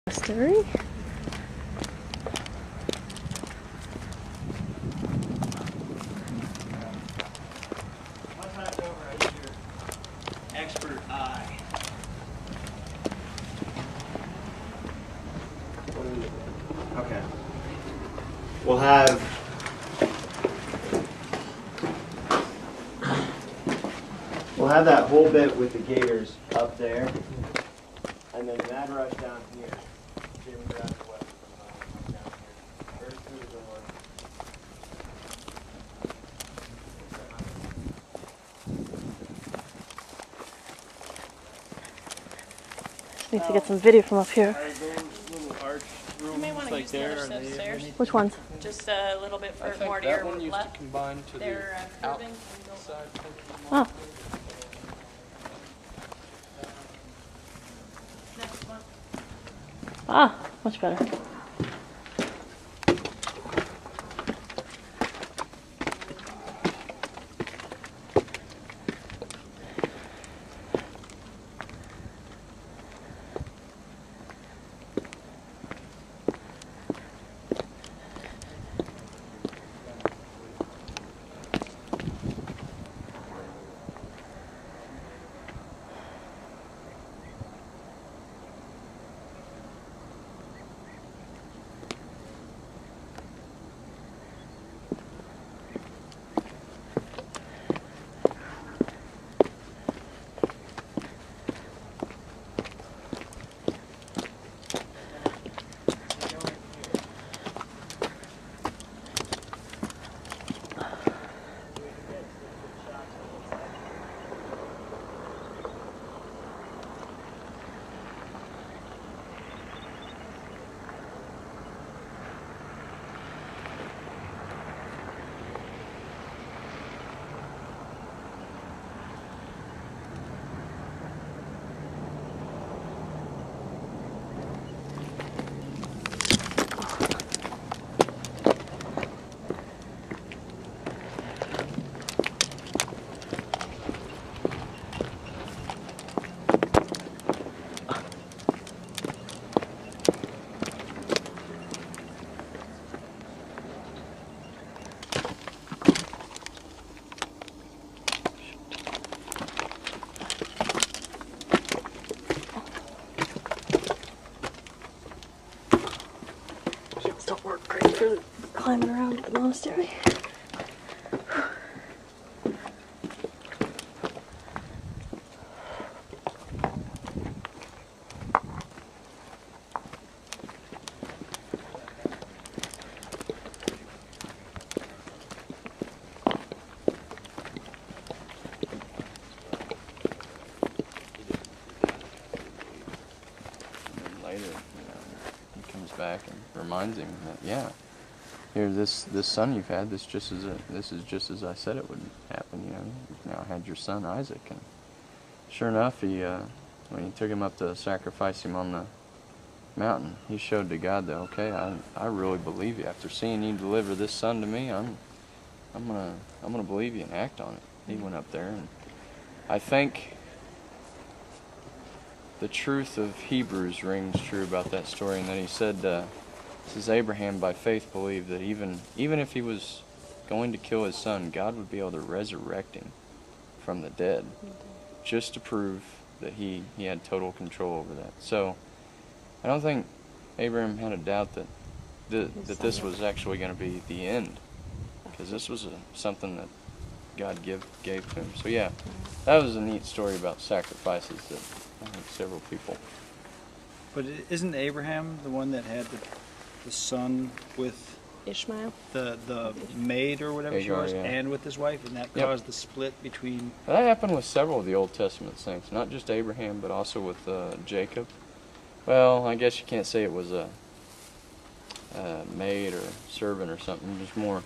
Monastery. Expert eye. Okay. We'll have that whole bit with the gators up there, and then mad rush down here. Jim grab the weapon from down here. First through the door. Just need to get some video from up here. Are those little arch rooms You may want to like use the there? other Are set of they stairs. Which ones? Just a little bit I more think to that your one used left. to combine to They're the curving. outside. Oh, Next one. ah, much better. Don't work great for climbing around the monastery. Later, he comes back and reminds him that, yeah, here, this son you've had, this is just as I said it would happen. You've now had your son Isaac, and sure enough, when he took him up to sacrifice him on the mountain, he showed to God that, okay, I really believe you. After seeing you deliver this son to me, I'm gonna believe you and act on it. He went up there, and I think the truth of Hebrews rings true about that story, and that he said, says Abraham by faith believed that even if he was going to kill his son, God would be able to resurrect him from the dead, just to prove that he had total control over that. So I don't think Abraham had a doubt that this was actually going to be the end, because this was something that God gave to him. So yeah, that was a neat story about sacrifices that I think several people. But isn't Abraham the one that had the son with Ishmael. the maid or whatever she Hagar, was, yeah. and with his wife, and that Yep. caused the split between? That happened with several of the Old Testament saints, not just Abraham, but also with Jacob. Well, I guess you can't say it was a maid or servant or something. Just more,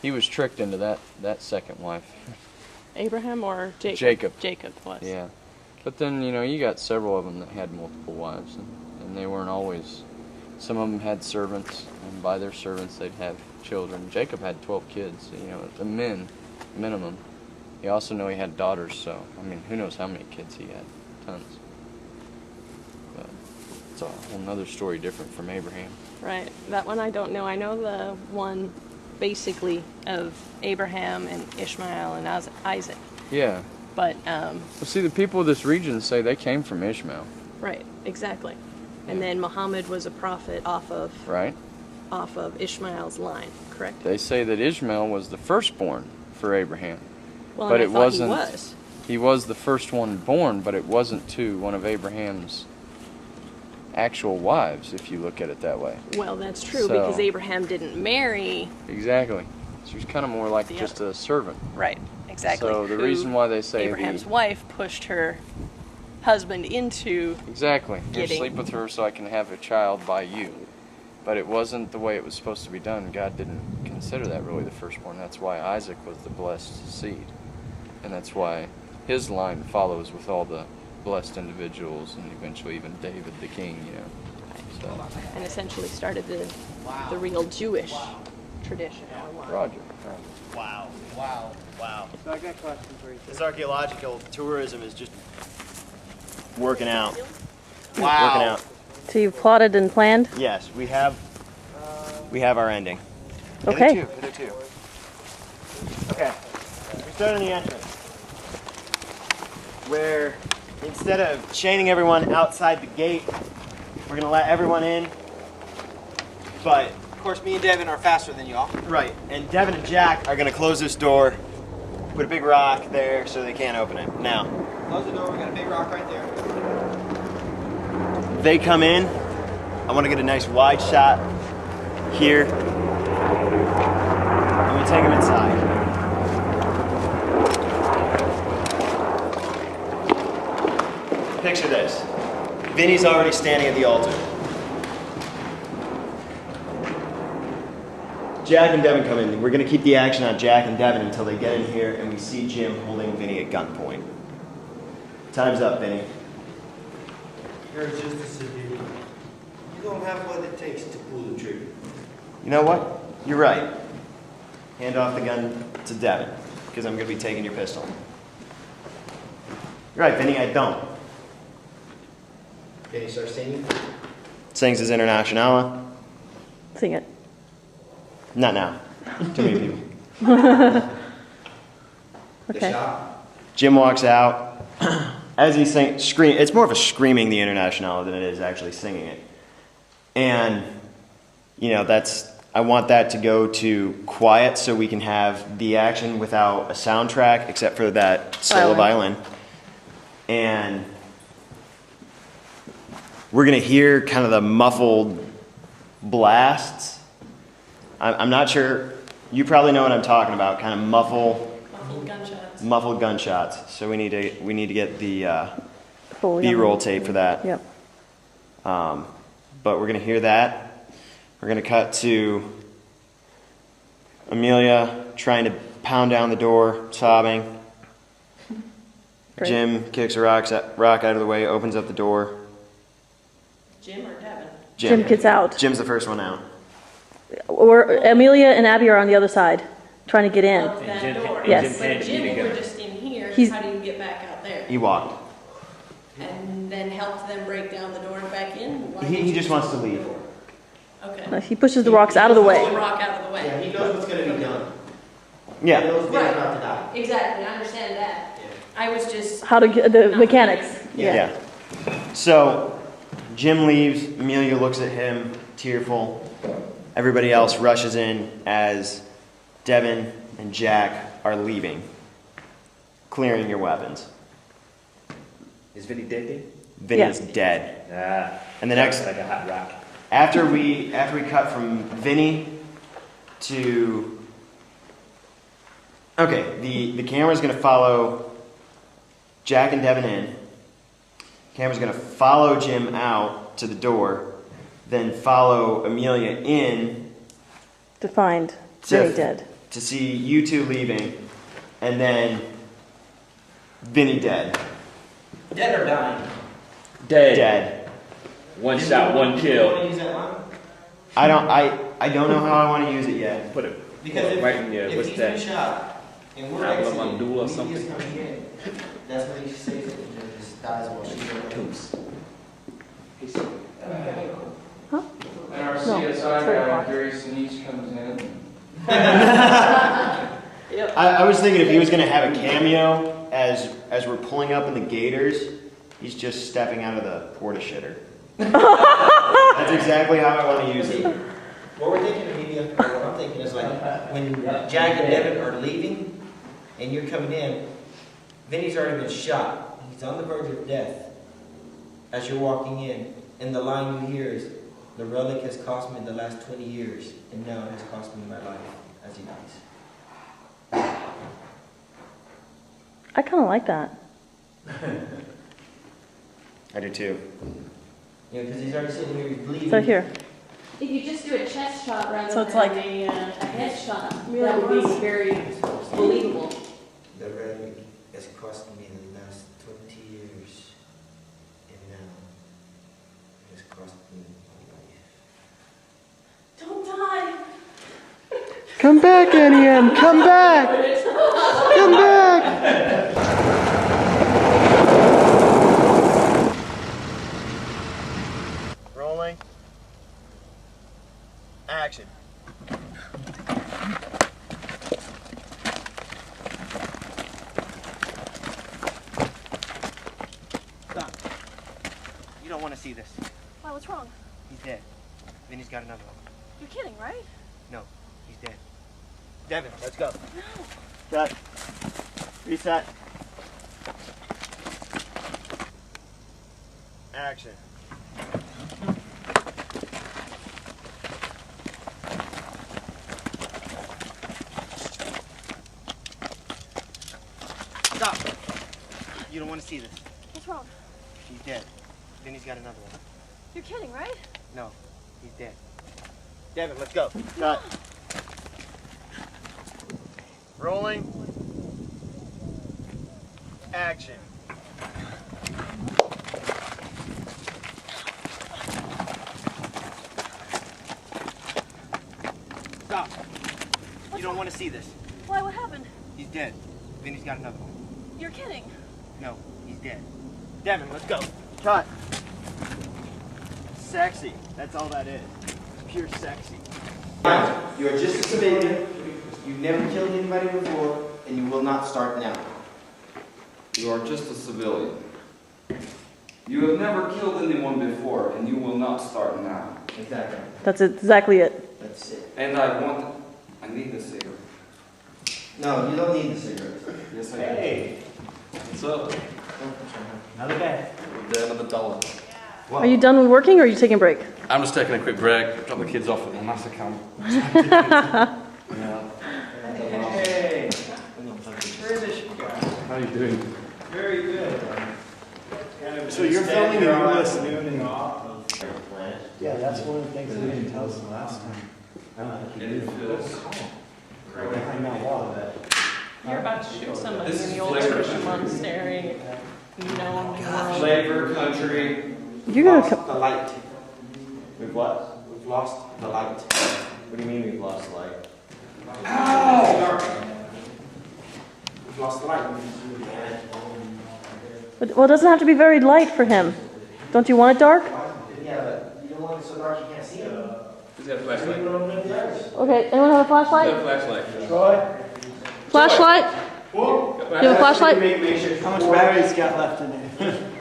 he was tricked into that second wife. Abraham or Jacob? Jacob. Jacob was. Yeah. But then, you got several of them that had multiple wives, and they weren't always. Some of them had servants, and by their servants they'd have children. Jacob had 12 kids, the minimum. You also know he had daughters, so, who knows how many kids he had. Tons. But It's a whole nother story different from Abraham. Right. That one I don't know. I know the one basically of Abraham and Ishmael and Isaac. Yeah. But, Well, see, the people of this region say they came from Ishmael. right, exactly. And then Muhammad was a prophet off of Right? Ishmael's line, correct? They say that Ishmael was the firstborn for Abraham. Well, but and it I thought wasn't. he was. He was the first one born, but it wasn't to one of Abraham's actual wives, if you look at it that way. Well, that's true So- because Abraham didn't marry. Exactly. She was kind of more like just a servant. Right, exactly. So the who reason why they say Abraham's wife pushed her husband into. Exactly. Here, Getting- sleep with her so I can have a child by you. But it wasn't the way it was supposed to be done. God didn't consider that really the firstborn. That's why Isaac was the blessed seed. And that's why his line follows with all the blessed individuals and eventually even David the king, you know. So, And essentially started the real Jewish tradition. Roger. Wow, wow, wow. So I got a question for you. This archaeological tourism is just working out. Wow. Working out. So you've plotted and planned? Yes, we have our ending. Okay. Hit it too. Okay. We start on the entrance. Where instead of chaining everyone outside the gate, we're gonna let everyone in. But Of course, me and Devin are faster than y'all. right, and Devin and Jack are gonna close this door, put a big rock there so they can't open it. Now, Close the door. We got a big rock right there. they come in. I want to get a nice wide shot here. And we take them inside. Picture this. Vinny's already standing at the altar. Jack and Devin come in. We're going to keep the action on Jack and Devin until they get in here and we see Jim holding Vinny at gunpoint. Time's up, Vinny. You're just a civilian. You don't have what it takes to pull the trigger. You know what? You're right. Hand off the gun to Devin, because I'm going to be taking your pistol. You're right, Vinny, I don't. Can you start singing? Sings his Internationale. Sing it. Not now. Too many people. The Okay. shop? Jim walks out. As he's saying, it's more of a screaming the Internationale than it is actually singing it. And, you know, I want that to go to quiet so we can have the action without a soundtrack except for that solo violin. And we're going to hear kind of the muffled blasts. I'm not sure. You probably know what I'm talking about, kind of muffled gunshots. So we need to get the Fully B-roll on. tape for that. Yep. But we're going to hear that. We're going to cut to Amelia trying to pound down the door, sobbing. Great. Jim kicks a rock out of the way, opens up the door. Jim or Devin? Jim gets out. Jim's the first one out. Amelia and Abby are on the other side, trying to get in. Of that door. Yes. But Jim, you were just in here. He's- How do you get back out there? He walked. And then help them break down the door and back in? Why He didn't you just wants to leave. Okay. He pushes the rocks out of the Pull the way. rock out of the way. Yeah, he knows what's going to be done. He Yeah. knows Vinny's Right. about to die. Exactly, I understand that. I was just. How to get the mechanics. Yeah. So Jim leaves. Amelia looks at him, tearful. Everybody else rushes in as Devin and Jack are leaving, clearing your weapons. Is Vinny dead? Vinny's dead. And the next, like a hot rock. after we cut from Vinny to, okay, the camera's gonna follow Jack and Devin in. Camera's gonna follow Jim out to the door, then follow Amelia in To find Vinny dead. to see you two leaving, and then Vinny dead. Dead or dying? Dead. One shot, one kill. Want to use that line? I don't know how I want to use it yet. Put it Because if, right in there. if What's he's been that? shot and we're Travel exiting, on duel or Amelia's something? coming in, that's when he saves it and just dies while she's in the tombs. Huh? And our No, CSI it's very guy, hot. Gary Sinise, comes in. I was thinking if he was going to have a cameo as we're pulling up in the Gators, he's just stepping out of the porta shitter. That's exactly how I want to use it. What we're thinking, maybe, or what I'm thinking is like when Jack and Devin are leaving and you're coming in, Vinny's already been shot. He's on the verge of death as you're walking in, and the line you hear is, "The relic has cost me the last 20 years, and now it has cost me my life," as he dies. I kind of like that. I do too. You know, because he's already sitting here, he's leaving. So here. If you just do a chest shot rather So it's than like- a head shot, that would be very believable. The relic has cost me the last 20 years, and now it has cost me my life. Don't die. Come back, Annie. Come back. Come back. Rolling. Action. Stop. You don't want to see this. Why, what's wrong? He's dead. Vinny's got another one. You're kidding, right? No, he's dead. Devin, let's go. Cut. Reset. Action. Stop. You don't want to see this. What's wrong? He's dead. Vinny's got another one. You're kidding, right? No, he's dead. Devin, let's go. Cut. Rolling. Action. Stop. You don't want to see this. Why, what happened? He's dead. Vinny's got another one. You're kidding. No, he's dead. Devin, let's go. Cut. Sexy. That's all that is. Pure sexy. You are just a civilian. You've never killed anybody before, and you will not start now. You are just a civilian. You have never killed anyone before, and you will not start now. Exactly. That's exactly it. That's it. And I need the cigarette. No, you don't need the cigarette. Yes, I Hey. do. What's up? Another guy. Down on the dollar. Are you done with working or are you taking a break? I'm just taking a quick break. Drop the kids off at the master camp. Hey. How are you doing? Very good. So you're filming the U.S. noon and Yeah, that's one of the things we didn't tell us the last time. I don't think you did. Behind that wall. You're about to shoot somebody This in is the old flavor Christian country. Monastery. You know him. Flavor country. You're gonna Lost come. the light. We've what? We've lost the light. What do you mean we've lost light? We've lost the light. Well, it doesn't have to be very light for him. Don't you want it dark? Yeah, but you don't want it so dark you can't see it. Who's got a flashlight? Okay, anyone have a flashlight? Who's got a flashlight? Flashlight? You have a flashlight? How much batteries got left in there?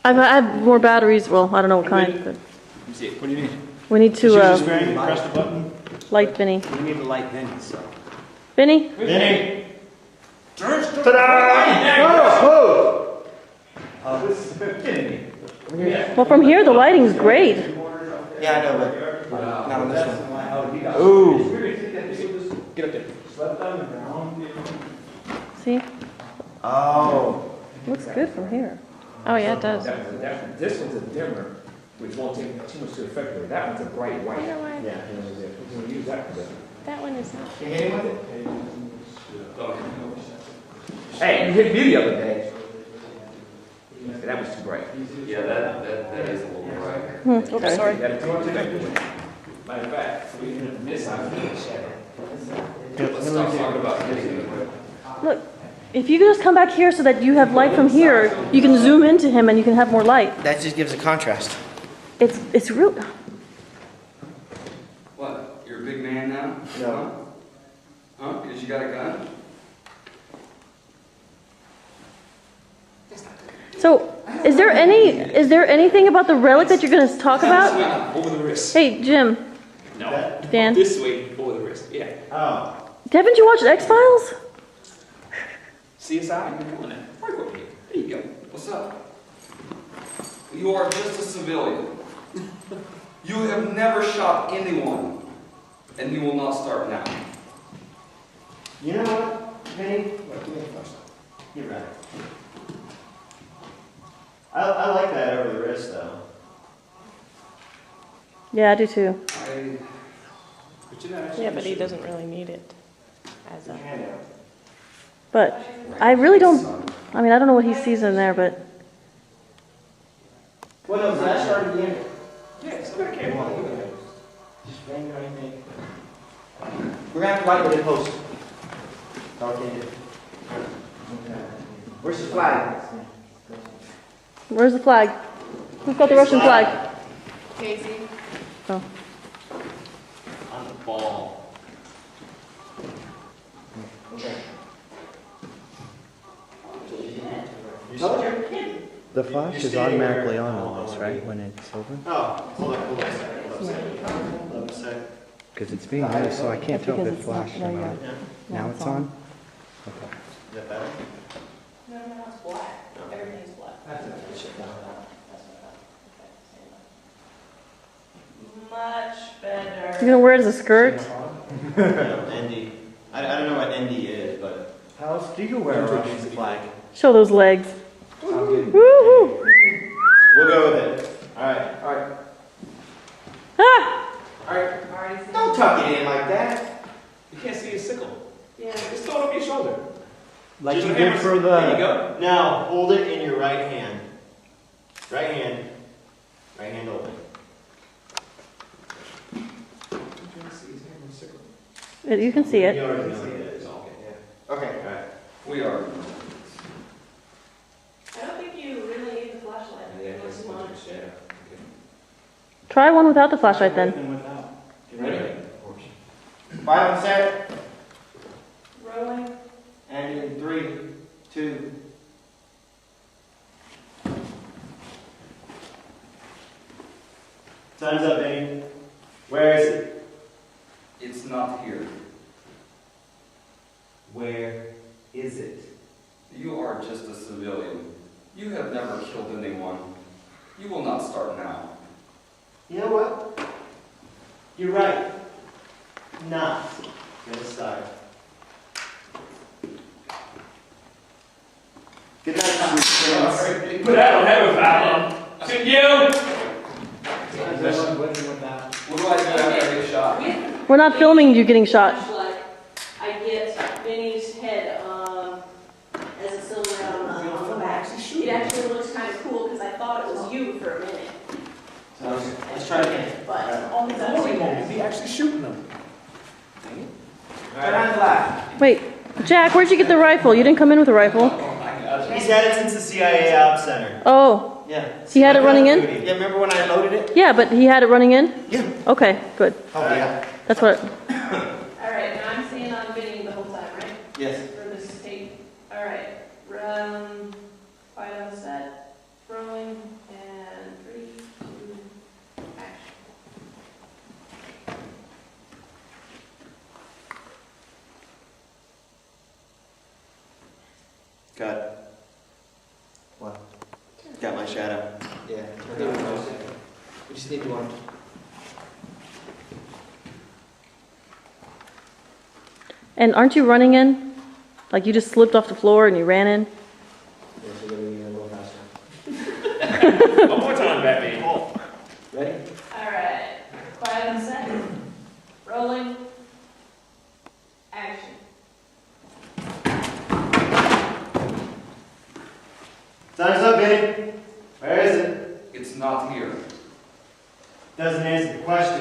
I have more batteries. Well, I don't know what kind. But Let me see it. What do you need? we need Shoot to the screen, press the button. light Vinny. We need to light Vinny, so. Vinny? Vinny! Well, from here the lighting's great. Yeah, I know, but not on this one. Ooh! Get up there. See? Oh! Looks good from here. Oh yeah, it does. This one's a dimmer, which won't take too much to affect it. That one's a bright white. You know what? Yeah. We're going to use that for this. That one is not. Can you hit him with it? Hey, you hit me the other day. That was too bright. Yeah, that is a little bright. Oops, sorry. Matter of fact, we can miss out. Let's stop talking about hitting. Look, if you can just come back here so that you have light from here, you can zoom into him and you can have more light. That just gives a contrast. It's real. What? You're a big man now? No. Huh? Because you got a gun? So, is there anything about the relic that you're going to talk about? Over the wrist. Hey, Jim. No. Dan. This way, over the wrist. Yeah. Oh. Haven't you watched X-Files? CSI? Come on now. Right over here. There you go. What's up? You are just a civilian. You have never shot anyone, and you will not start now. You know what, Vinny? You're right. I like that over the wrist, though. Yeah, I do too. Yeah, but he doesn't really need it as a. But I really don't. I mean, I don't know what he sees in there, but. What else? That started the end. Yeah, somebody came on. Just bang or anything. We're gonna have to write it in post. Okay. Where's the flag? Where's the flag? Who's got the Russian flag? Casey. Oh. On the ball. Okay. The flash is automatically on almost, right, when it's over? Oh, hold on a second. Hold on a second. Because it's being used, so I can't tell if it flashed or not. Now it's on? Okay. Is that better? No, it's black. Everything's black. Much better. You gonna wear it as a skirt? ND. I don't know what ND is, but. How else do you wear a Russian flag? Show those legs. Woo-hoo. We'll go with it. Alright. Alright. Ah! Alright. Don't tuck it in like that. You can't see his sickle. Yeah. Just throw it up your shoulder. Like Just you a did hammer. for the... There you go. Now, hold it in your right hand. Right hand. Right hand open. You can't see his hammer and sickle. You can see You it. already know what it is. Okay. Alright. We are. I don't think you really need the flashlight. It looks much. Try one without the flashlight then. Ready? Final set. Rolling. And in 3, 2. Time's up, Benny. Where is it? It's not here. Where is it? You are just a civilian. You have never killed anyone. You will not start now. You know what? You're right. Not gonna start. Good night, friends. But I don't have a foul. Should you? What do I do after I get shot? We're not filming you getting shot. Flashlight. I get Vinny's head as a silhouette on the back. It actually looks kind of cool because I thought it was you for a minute. Let's try it again. But only that's He actually shooting them. Right on the left. Wait, Jack, where'd you get the rifle? You didn't come in with a rifle. He's had it since the CIA Ops Center. Oh, Yeah. he had it running in? Yeah, remember when I loaded it? Yeah, but he had it running in? Yeah. Okay, good. Oh, yeah. That's what. Alright, now I'm staying on Vinny the whole time, right? Yes. For this tape. Alright. Quiet on the set. Rolling. And 3, 2, action. Cut. What? Got my shadow. Yeah. I think we know. We just need one. And aren't you running in? Like you just slipped off the floor and you ran in? Yeah, so we're gonna be a little faster. One more time, Batman. Ready? Alright. Quiet on the set. Rolling. Action. Time's up, Benny. Where is it? It's not here. Doesn't answer the question.